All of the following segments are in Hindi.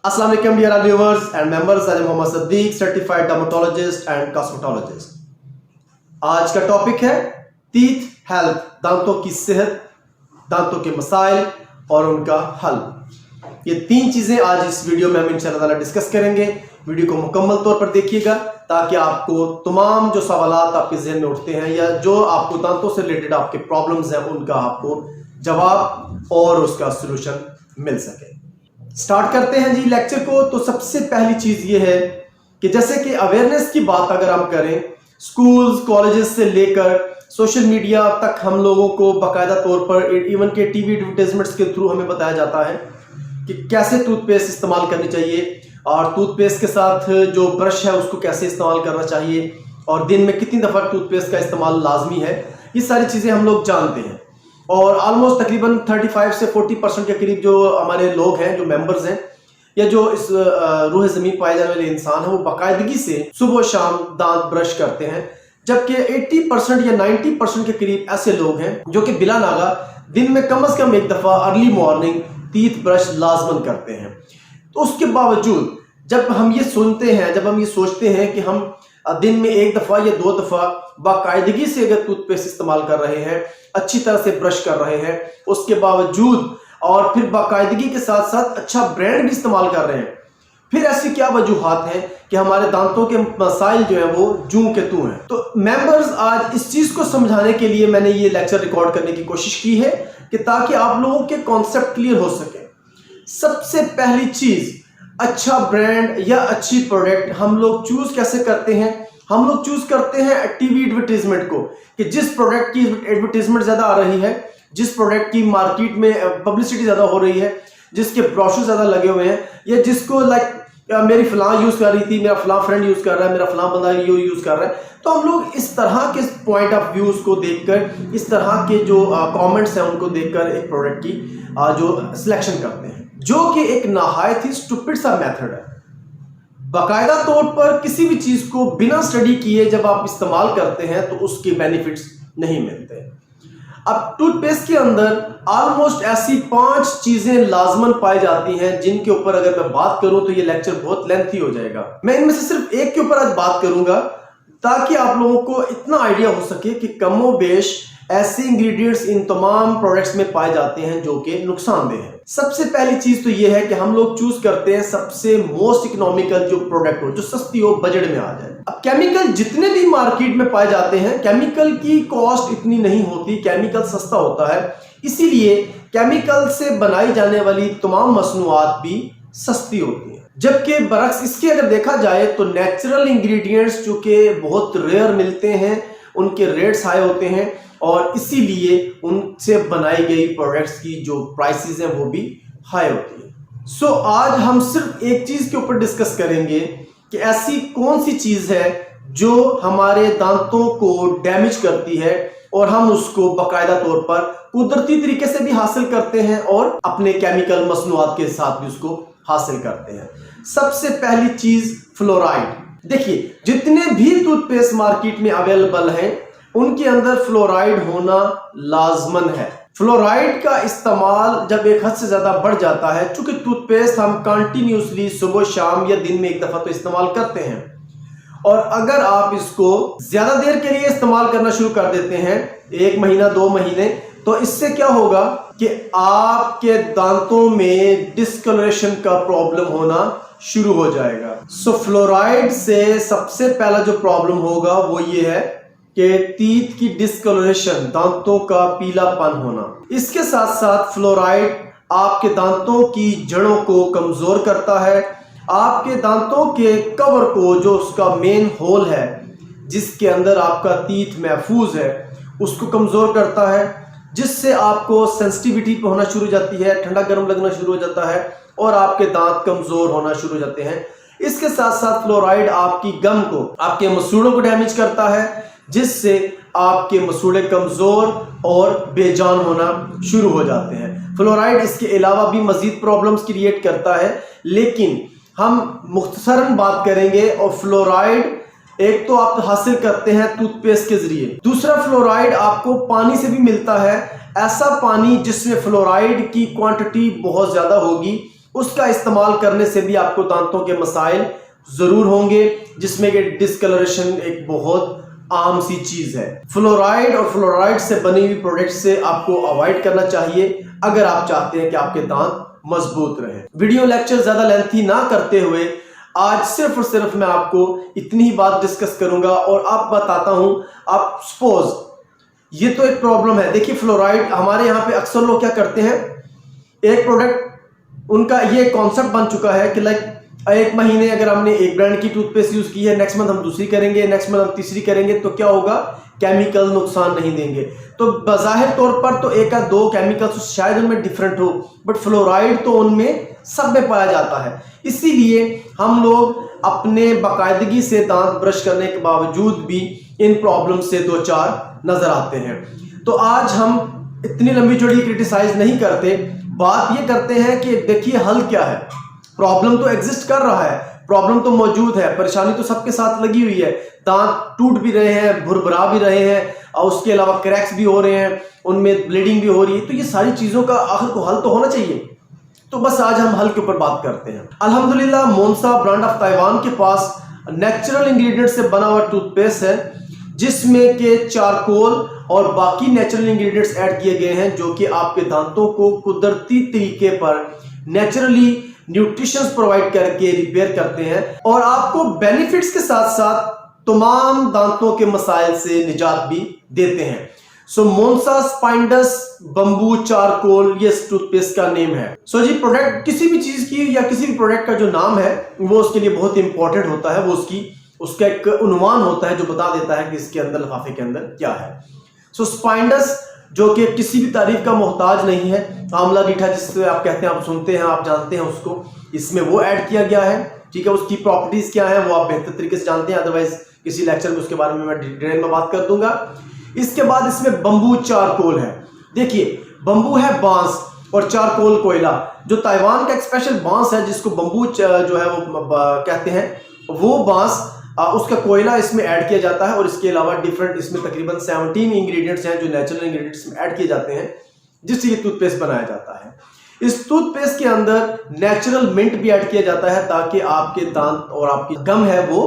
अस्सलाम वालेकुम dear viewers and members. I am Mohammad Saddiq, certified dermatologist and cosmetologist. आज का टॉपिक है टीथ हेल्थ, दांतों की सेहत, दांतों के मसाइल और उनका हल। ये तीन चीजें आज इस वीडियो में हम इंशाअल्लाह ताला डिस्कस करेंगे। वीडियो को मुकम्मल तौर पर देखिएगा ताकि आपको तमाम जो सवालात आपके जहन में उठते हैं या जो आपको दांतों से रिलेटेड आपके प्रॉब्लम्स हैं उनका आपको जवाब और उसका सलूशन मिल सके। स्टार्ट करते हैं जी लेक्चर को। तो सबसे पहली चीज ये है कि जैसे कि अवेयरनेस की बात अगर हम करें, स्कूल्स कॉलेजेस से लेकर सोशल मीडिया तक हम लोगों को बाकायदा तौर पर इवन के टीवी एडवर्टाइजमेंट्स के थ्रू हमें बताया जाता है कि कैसे टूथपेस्ट इस्तेमाल करनी चाहिए और टूथपेस्ट के साथ जो ब्रश है उसको कैसे इस्तेमाल करना चाहिए और दिन में कितनी दफ़ा टूथपेस्ट का इस्तेमाल लाजमी है। ये सारी चीज़ें हम लोग जानते हैं और ऑलमोस्ट तकरीबन 35 से 40% के करीब जो हमारे लोग हैं, जो मेंबर्स हैं या जो इस रूह ज़मीन पाए जाने वाले इंसान हैं, वो बाकायदगी से सुबह शाम दांत ब्रश करते हैं। जबकि 80% या 90% के करीब ऐसे लोग हैं जो कि बिला नागा दिन में कम से कम एक दफ़ा अर्ली मॉर्निंग टीथ ब्रश लाजमन करते हैं। तो उसके बावजूद जब हम ये सुनते हैं, जब हम ये सोचते हैं कि हम दिन में एक दफ़ा या दो दफ़ा बाकायदगी से अगर टूथपेस्ट इस्तेमाल कर रहे हैं, अच्छी तरह से ब्रश कर रहे हैं, उसके बावजूद और फिर बाकायदगी के साथ साथ अच्छा ब्रांड भी इस्तेमाल कर रहे हैं, फिर ऐसी क्या वजूहात हैं कि हमारे दांतों के मसाइल जो हैं वो जूं के तू हैं। तो मेंबर्स, आज इस चीज़ को समझाने के लिए मैंने ये लेक्चर रिकॉर्ड करने की कोशिश की है कि ताकि आप लोगों के कॉन्सेप्ट क्लियर हो सके। सबसे पहली चीज़, अच्छा ब्रांड या अच्छी प्रोडक्ट हम लोग चूज कैसे करते हैं? हम लोग चूज करते हैं टीवी एडवर्टीजमेंट को, कि जिस प्रोडक्ट की एडवर्टीजमेंट ज्यादा आ रही है, जिस प्रोडक्ट की मार्केट में पब्लिसिटी ज्यादा हो रही है, जिसके ब्रोशर ज्यादा लगे हुए हैं, या जिसको मेरी फलां यूज कर रही थी, मेरा फलां फ्रेंड यूज कर रहा है, मेरा फलां बंदा ये यूज कर रहा है। तो हम लोग इस तरह के पॉइंट ऑफ व्यूज को देखकर, इस तरह के जो कमेंट्स हैं उनको देखकर एक प्रोडक्ट की जो सिलेक्शन करते हैं, जो कि एक नहायत ही स्टूपिड सा मेथड है। बाकायदा तौर पर किसी भी चीज को बिना स्टडी किए जब आप इस्तेमाल करते हैं तो उसके बेनिफिट्स नहीं मिलते। अब टूथपेस्ट के अंदर ऑलमोस्ट ऐसी 5 चीजें लाजमन पाई जाती हैं जिनके ऊपर अगर मैं बात करूं तो ये लेक्चर बहुत लेंथी हो जाएगा। मैं इनमें से सिर्फ एक के ऊपर आज बात करूंगा ताकि आप लोगों को इतना आइडिया हो सके कि कमो बेश ऐसे इंग्रेडिएंट्स इन तमाम प्रोडक्ट्स में पाए जाते हैं जो कि नुकसानदेह हैं। सबसे पहली चीज तो यह है कि हम लोग चूज करते हैं सबसे मोस्ट इकोनॉमिकल जो प्रोडक्ट हो, जो सस्ती हो, बजट में आ जाए। अब केमिकल जितने भी मार्केट में पाए जाते हैं, केमिकल की कॉस्ट इतनी नहीं होती, केमिकल सस्ता होता है, इसीलिए केमिकल से बनाई जाने वाली तमाम मसनूआत भी सस्ती होती है। जबकि बरक्स इसके अगर देखा जाए तो नेचुरल इंग्रेडिएंट्स जो कि बहुत रेयर मिलते हैं, उनके रेट्स हाई होते हैं और इसीलिए उनसे बनाई गई प्रोडक्ट्स की जो प्राइसेस हैं वो भी हाई होती है। सो आज हम सिर्फ एक चीज के ऊपर डिस्कस करेंगे कि ऐसी कौन सी चीज है जो हमारे दांतों को डैमेज करती है और हम उसको बाकायदा तौर पर कुदरती तरीके से भी हासिल करते हैं और अपने केमिकल मसनूआत के साथ भी उसको हासिल करते हैं। सबसे पहली चीज फ्लोराइड। देखिए, जितने भी टूथपेस्ट मार्केट में अवेलेबल हैं उनके अंदर फ्लोराइड होना लाजमन है। फ्लोराइड का इस्तेमाल जब एक हद से ज्यादा बढ़ जाता है, चूंकि टूथपेस्ट हम कंटिन्यूसली सुबह शाम या दिन में एक दफा तो इस्तेमाल करते हैं, और अगर आप इसको ज्यादा देर के लिए इस्तेमाल करना शुरू कर देते हैं, 1 महीना 2 महीने, तो इससे क्या होगा कि आपके दांतों में डिस्कलरेशन का प्रॉब्लम होना शुरू हो जाएगा। सो फ्लोराइड से सबसे पहला जो प्रॉब्लम होगा वो ये है कि टीथ की डिस्कलरेशन, दांतों का पीलापन होना। इसके साथ साथ फ्लोराइड आपके दांतों की जड़ों को कमजोर करता है, आपके दांतों के कवर को, जो उसका मेन होल है जिसके अंदर आपका टीथ महफूज है, उसको कमजोर करता है, जिससे आपको सेंसिटिविटी होना शुरू हो जाती है, ठंडा गर्म लगना शुरू हो जाता है और आपके दांत कमजोर होना शुरू हो जाते हैं। इसके साथ साथ फ्लोराइड आपकी गम को, आपके मसूड़ों को डैमेज करता है, जिससे आपके मसूड़े कमजोर और बेजान होना शुरू हो जाते हैं। फ्लोराइड इसके अलावा भी मजीद प्रॉब्लम्स क्रिएट करता है, लेकिन हम मुख्तसरन बात करेंगे। और फ्लोराइड एक तो आप हासिल करते हैं टूथपेस्ट के जरिए, दूसरा फ्लोराइड आपको पानी से भी मिलता है। ऐसा पानी जिसमें फ्लोराइड की क्वांटिटी बहुत ज्यादा होगी, उसका इस्तेमाल करने से भी आपको दांतों के मसाइल जरूर होंगे, जिसमें कि डिस्कलरेशन एक बहुत आम सी चीज है। फ्लोराइड और फ्लोराइड से बनी हुई प्रोडक्ट से आपको अवॉइड करना चाहिए अगर आप चाहते हैं कि आपके दांत मजबूत रहे। वीडियो लेक्चर ज्यादा लेंथी ना करते हुए आज सिर्फ और सिर्फ मैं आपको इतनी ही बात डिस्कस करूंगा और आप बताता हूं। आप सपोज ये तो एक प्रॉब्लम है। देखिए फ्लोराइड हमारे यहाँ पे अक्सर लोग क्या करते हैं, एक प्रोडक्ट उनका ये कॉन्सेप्ट बन चुका है कि लाइक एक महीने अगर हमने एक ब्रांड की टूथपेस्ट यूज की है, नेक्स्ट मंथ हम दूसरी करेंगे, नेक्स्ट मंथ हम तीसरी करेंगे, तो क्या होगा, केमिकल नुकसान नहीं देंगे। तो बज़ाहिर तौर पर तो एक या दो केमिकल्स शायद उनमें डिफरेंट हो, बट फ्लोराइड तो उनमें सब में पाया जाता है। इसीलिए हम लोग अपने बाकायदगी से दांत ब्रश करने के बावजूद भी इन प्रॉब्लम से दो चार नजर आते हैं। तो आज हम इतनी लंबी चौड़ी क्रिटिसाइज नहीं करते, बात ये करते हैं कि देखिए हल क्या है। प्रॉब्लम तो एग्जिस्ट कर रहा है, प्रॉब्लम तो मौजूद है, परेशानी तो सबके साथ लगी हुई है। दांत टूट भी रहे हैं, भुरभुरा भी रहे हैं, और उसके अलावा क्रैक्स भी हो रहे हैं, उनमें ब्लीडिंग भी हो रही है। तो ये सारी चीजों का आखिर को हल तो होना चाहिए। तो बस आज हम हल के ऊपर बात करते हैं। अल्हम्दुलिल्लाह मोन्सा ब्रांड ऑफ ताइवान के पास नेचुरल इंग्रेडिएंट से बना हुआ टूथपेस्ट है, जिसमें के चारकोल और बाकी नेचुरल इंग्रेडिएंट्स ऐड किए गए हैं, जो कि आपके दांतों को कुदरती तरीके पर नेचुरली न्यूट्रिशंस प्रोवाइड करके रिपेयर करते हैं और आपको बेनिफिट्स के साथ साथ तमाम दांतों के मसाइल से निजात भी देते हैं। सो मोन्सा स्पाइंडस बंबू चारकोल ये टूथपेस्ट का नेम है। सो जी प्रोडक्ट किसी भी चीज की या किसी भी प्रोडक्ट का जो नाम है वो उसके लिए बहुत इंपॉर्टेंट होता है। वो उसका एक उन्वान होता है जो बता देता है कि इसके अंदर लिफाफे के अंदर क्या है। सो स्पाइंडस जो कि किसी भी तारीफ का मोहताज नहीं है, आंवला रीठा जिससे आप कहते हैं, आप सुनते हैं, आप जानते हैं उसको, इसमें वो ऐड किया गया है। ठीक है, उसकी प्रॉपर्टीज क्या है वो आप बेहतर तरीके से जानते हैं, अदरवाइज किसी लेक्चर में उसके बारे में मैं डिटेल में बात कर दूंगा। इसके बाद इसमें बंबू चारकोल है। देखिए बंबू है बांस और चारकोल कोयला। जो ताइवान का एक स्पेशल बांस है जिसको बंबू जो है वो कहते हैं, वो बांस उसका कोयला इसमें ऐड किया जाता है। और इसके अलावा डिफरेंट इसमें तकरीबन 17 इंग्रेडिएंट्स हैं जो नेचुरल इंग्रेडिएंट्स में ऐड किए जाते हैं, जिससे ये टूथपेस्ट बनाया जाता है। इस टूथपेस्ट के अंदर नेचुरल मिंट भी ऐड किया जाता है ताकि आपके दांत और आपकी गम है वो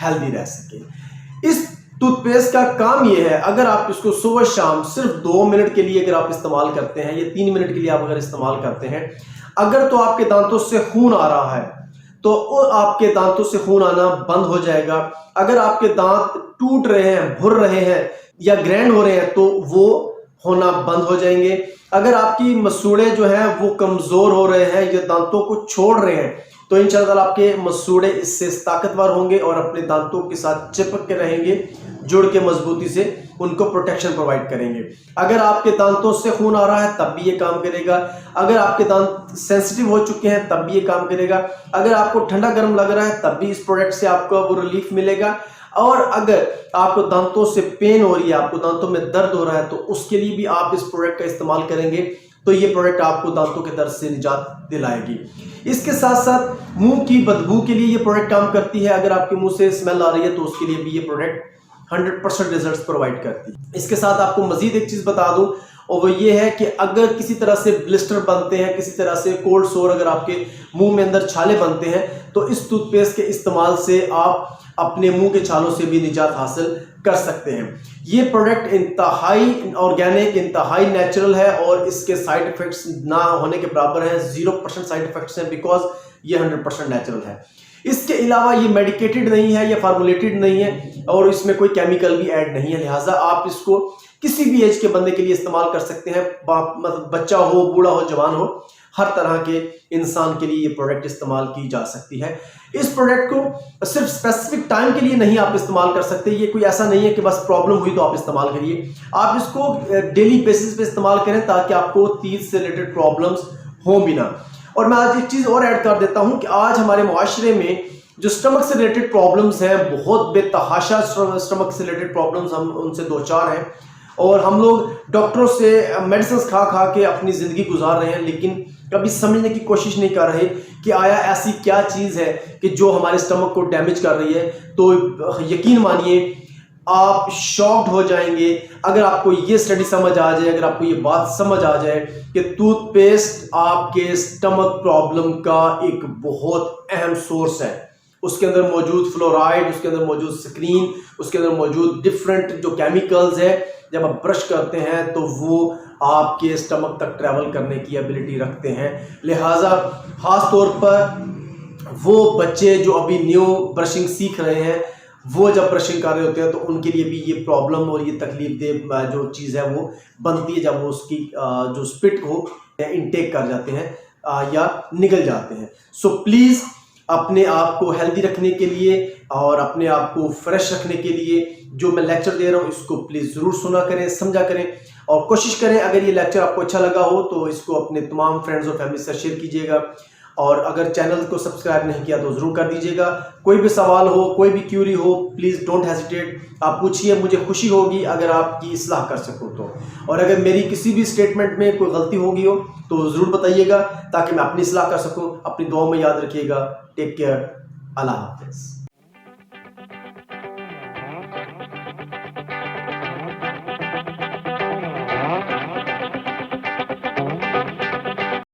हेल्दी रह सके। इस टूथपेस्ट का काम ये है, अगर आप इसको सुबह शाम सिर्फ 2 मिनट के लिए अगर आप इस्तेमाल करते हैं या 3 मिनट के लिए आप अगर इस्तेमाल करते हैं, अगर तो आपके दांतों से खून आ रहा है तो आपके दांतों से खून आना बंद हो जाएगा। अगर आपके दांत टूट रहे हैं, भुर रहे हैं या ग्रैंड हो रहे हैं तो वो होना बंद हो जाएंगे। अगर आपकी मसूड़े जो हैं वो कमजोर हो रहे हैं या दांतों को छोड़ रहे हैं तो इंशाअल्लाह आपके मसूड़े इससे ताकतवर होंगे और अपने दांतों के साथ चिपक के रहेंगे, जुड़ के मजबूती से उनको प्रोटेक्शन प्रोवाइड करेंगे। अगर आपके दांतों से खून आ रहा है तब भी ये काम करेगा। अगर आपके दांत सेंसिटिव हो चुके हैं तब भी ये काम करेगा। अगर आपको ठंडा गर्म लग रहा है तब भी इस प्रोडक्ट से आपको वो रिलीफ मिलेगा। और अगर आपको दांतों से पेन हो रही है, आपको दांतों में दर्द हो रहा है, तो उसके लिए भी आप इस प्रोडक्ट का इस्तेमाल करेंगे तो ये प्रोडक्ट आपको दांतों के दर्द से निजात दिलाएगी। इसके साथ साथ मुंह की बदबू के लिए ये प्रोडक्ट काम करती है। अगर आपके मुंह से स्मेल आ रही है तो उसके लिए भी ये प्रोडक्ट 100% रिजल्ट्स प्रोवाइड करती है। इसके साथ आपको मजीद एक चीज बता दूं और वो ये है कि अगर किसी तरह से ब्लिस्टर बनते हैं, किसी तरह से कोल्ड सोर, अगर आपके मुंह में अंदर छाले बनते हैं, तो इस टूथपेस्ट के इस्तेमाल से आप अपने मुंह के छालों से भी निजात हासिल कर सकते हैं। ये प्रोडक्ट इंतहाई ऑर्गेनिक, इंतहाई नेचुरल है और इसके साइड इफेक्ट्स ना होने के बराबर हैं। 0% साइड इफेक्ट्स हैं बिकॉज ये 100% नेचुरल है। इसके अलावा ये मेडिकेटेड नहीं है, ये फार्मुलेटेड नहीं है और इसमें कोई केमिकल भी ऐड नहीं है। लिहाजा आप इसको किसी भी एज के बंदे के लिए इस्तेमाल कर सकते हैं, मतलब बच्चा हो, बूढ़ा हो, जवान हो, हर तरह के इंसान के लिए ये प्रोडक्ट इस्तेमाल की जा सकती है। इस प्रोडक्ट को सिर्फ स्पेसिफिक टाइम के लिए नहीं आप इस्तेमाल कर सकते। ये कोई ऐसा नहीं है कि बस प्रॉब्लम हुई तो आप इस्तेमाल करिए। आप इसको डेली बेसिस पे इस्तेमाल करें ताकि आपको टीथ से रिलेटेड प्रॉब्लम्स हो भी ना। और मैं आज एक चीज और ऐड कर देता हूं कि आज हमारे मुआशरे में जो स्टमक से रिलेटेड प्रॉब्लम्स हैं, बहुत बेतहाशा स्टमक से रिलेटेड प्रॉब्लम्स हम उनसे दो चार हैं और हम लोग डॉक्टरों से मेडिसिन खा खा के अपनी ज़िंदगी गुजार रहे हैं, लेकिन कभी समझने की कोशिश नहीं कर रहे कि आया ऐसी क्या चीज़ है कि जो हमारे स्टमक को डैमेज कर रही है। तो यकीन मानिए आप शॉक्ड हो जाएंगे अगर आपको ये स्टडी समझ आ जाए, अगर आपको ये बात समझ आ जाए कि टूथपेस्ट आपके स्टमक प्रॉब्लम का एक बहुत अहम सोर्स है। उसके अंदर मौजूद फ्लोराइड, उसके अंदर मौजूद स्क्रीन, उसके अंदर मौजूद डिफरेंट जो केमिकल्स है, जब आप ब्रश करते हैं तो वो आपके स्टमक तक ट्रैवल करने की एबिलिटी रखते हैं। लिहाजा खास तौर पर वो बच्चे जो अभी न्यू ब्रशिंग सीख रहे हैं, वो जब ब्रशिंग कर रहे होते हैं तो उनके लिए भी ये प्रॉब्लम और ये तकलीफ दे जो चीज़ है वो बनती है जब वो उसकी जो स्पिट को इनटेक कर जाते हैं या निगल जाते हैं। सो प्लीज़ अपने आप को हेल्दी रखने के लिए और अपने आप को फ्रेश रखने के लिए जो मैं लेक्चर दे रहा हूँ इसको प्लीज़ ज़रूर सुना करें, समझा करें और कोशिश करें अगर ये लेक्चर आपको अच्छा लगा हो तो इसको अपने तमाम फ्रेंड्स और फैमिली से शेयर कीजिएगा। और अगर चैनल को सब्सक्राइब नहीं किया तो ज़रूर कर दीजिएगा। कोई भी सवाल हो, कोई भी क्यूरी हो, प्लीज़ डोंट हेजिटेट, आप पूछिए, मुझे खुशी होगी अगर आपकी इस्लाह कर सकूँ तो। और अगर मेरी किसी भी स्टेटमेंट में कोई गलती होगी हो तो ज़रूर बताइएगा ताकि मैं अपनी इस्लाह कर सकूँ। अपनी दुआ में याद रखिएगा। Take care. अल्लाह हाफ़िज़।